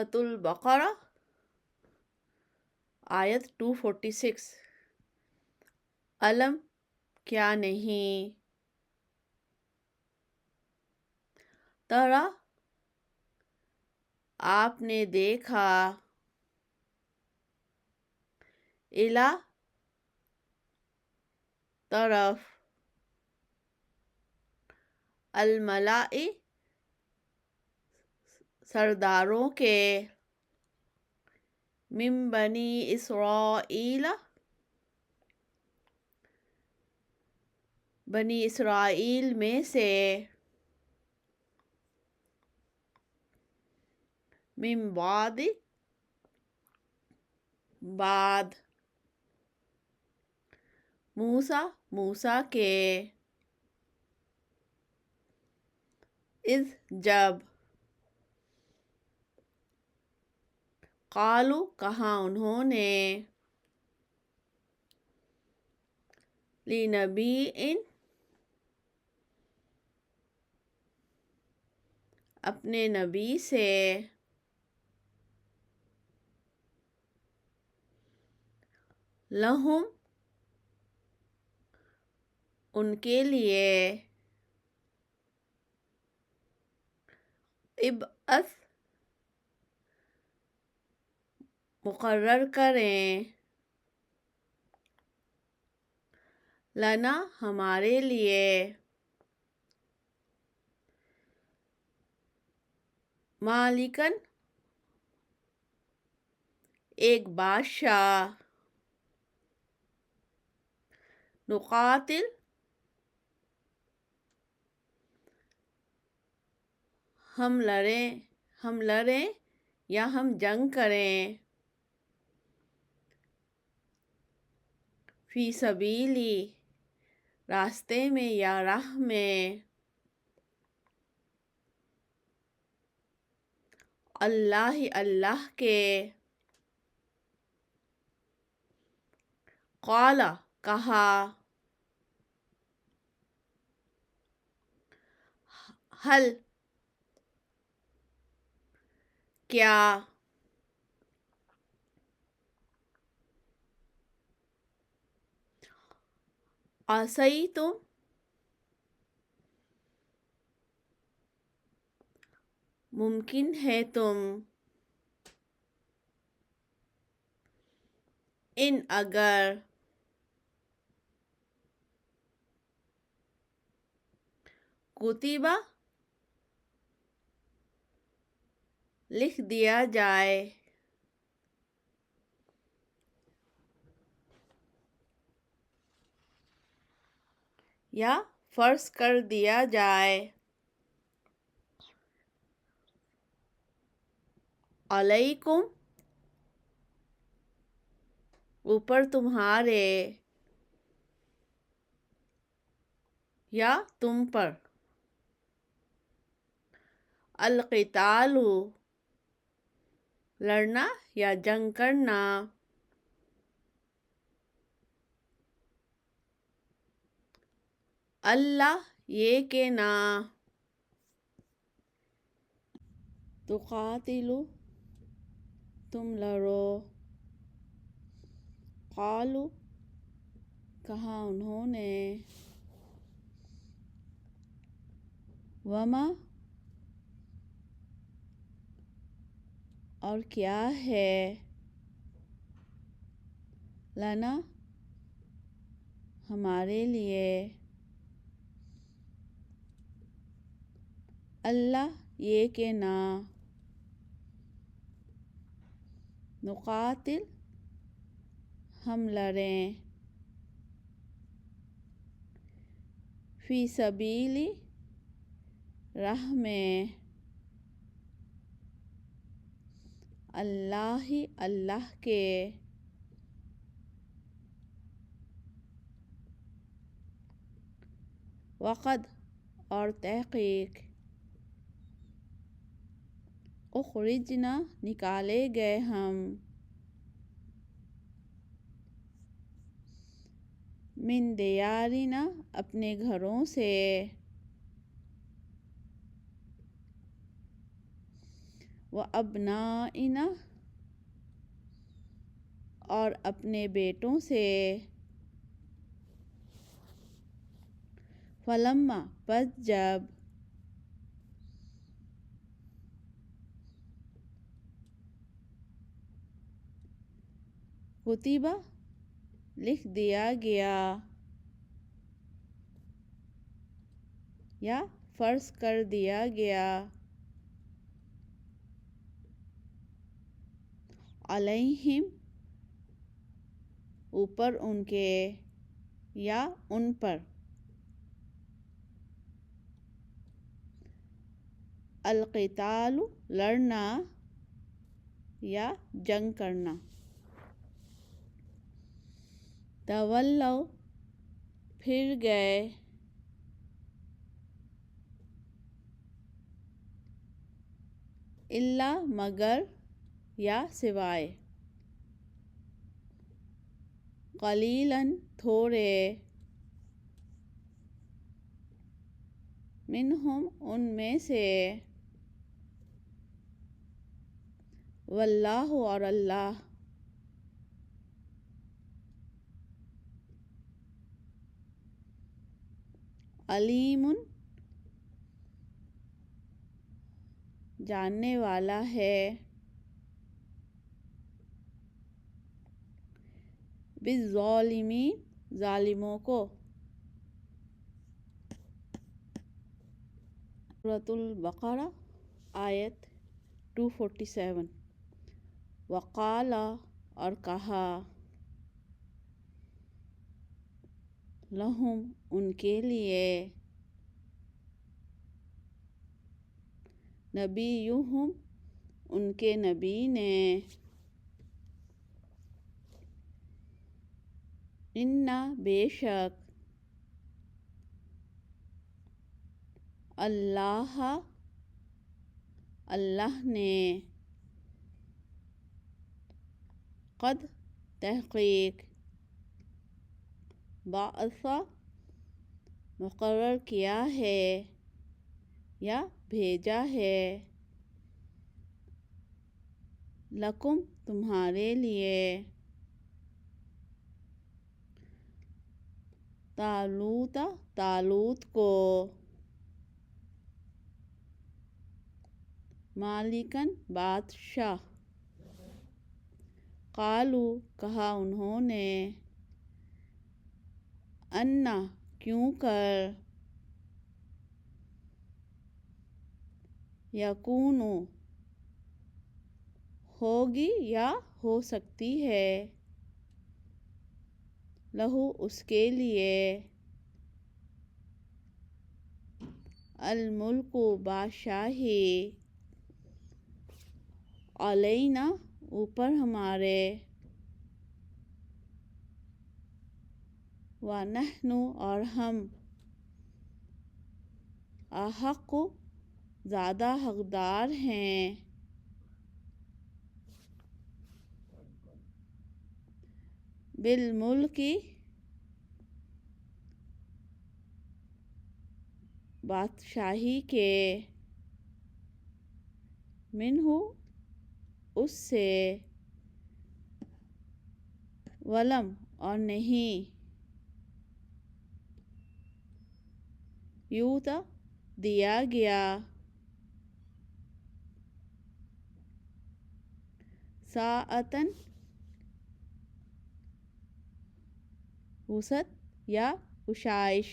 البقرہ آیت 246۔ علم کیا نہیں، ترا آپ نے دیکھا، الا طرف، الملائی سرداروں کے، من بنی اسرائیل بنی اسرائیل میں سے، من بعد بعد، موسیٰ کے، اذ جب، قالوا کہا انہوں نے، لنبی اپنے نبی سے، لہم ان کے لیے، ابعث مقرر کریں، لنا ہمارے لیے، مالکن ایک بادشاہ، نقاتل ہم لڑیں یا ہم جنگ کریں، فی سبیلی راستے میں یا راہ میں، اللہ کے، قال کہا، حل کیا، عصیتم ممکن ہے تم، ان اگر، کتبہ لکھ دیا جائے، یا فرض کر دیا جائے، علیکم اوپر تمہارے، یا تم پر، القتال لڑنا یا جنگ کرنا، اللہ یہ کہ نہ، تقاتلوا تم لڑو، قالوا کہا انہوں نے، وما اور کیا ہے، لنا ہمارے لیے، اللہ یہ کہ نہ، نقاتل ہم لڑیں، فی سبیلی راہ میں، اللہ کے، وقد اور تحقیق، اخرجنا نکالے گئے ہم، من دیارنا اپنے گھروں سے، وَأَبْنَائِنَا اور اپنے بیٹوں سے فَلَمَّا پس جب کتبہ لکھ دیا گیا یا فرض کر دیا گیا علیہم اوپر ان کے یا ان پر القتال لڑنا یا جنگ کرنا تولوا پھر گئے الا مگر یا سوائے قلیلاً تھوڑے منہم ان میں سے واللہ اور اللہ علیم جاننے والا ہے بالظالمین ظالموں کو سورۃ البقرہ آیت 247 وقال اور کہا لہم ان کے لیے نبیہم ان کے نبی نے انا بے شک اللہ نے قد تحقیق بعث مقرر کیا ہے یا بھیجا ہے لکم تمہارے لیے طالوت کو مالکن بادشاہ قالو کہا انہوں نے انا کیوں کر یکونو ہوگی یا ہو سکتی ہے لہو اس کے لیے الملک بادشاہی علینا اوپر ہمارے ونحن اور ہم احق زیادہ حقدار ہیں بالملک بادشاہی کے منہ اس سے ولم اور نہیں یوتا دیا گیا ساعتن وسعت یا گشائش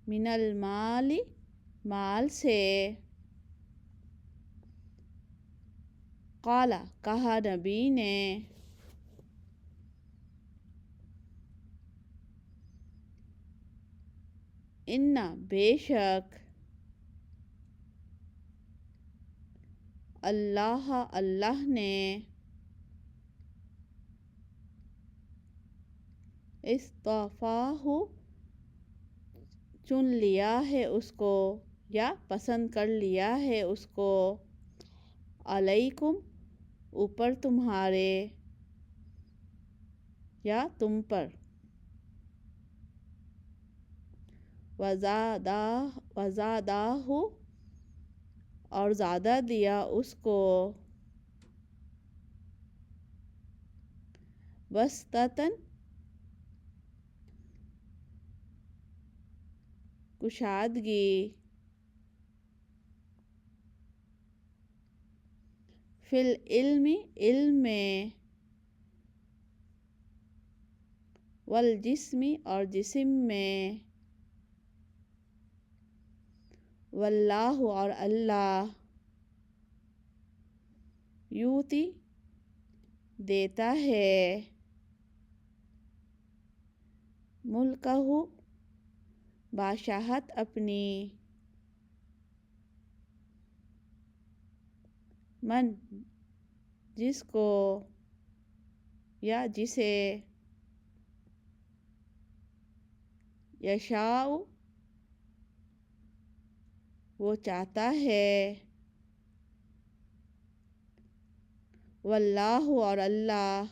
من المال مال سے قال کہا نبی نے ان بے شک اللہ نے اصطفاہ چن لیا ہے اس کو یا پسند کر لیا ہے اس کو علیکم اوپر تمہارے یا تم پر وزادہ اور زیادہ دیا اس کو بسطتاً کشادگی فی العلم علم میں والجسم اور جسم میں واللہ اور اللہ یوتی دیتا ہے ملکہ بادشاہت اپنی من جس کو یا جسے یشاء وہ چاہتا ہے واللہ اور اللہ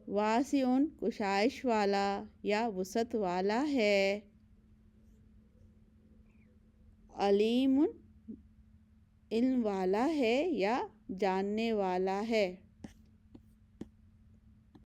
واسع کشائش والا یا وسعت والا ہے علیم علم والا ہے یا جاننے والا ہے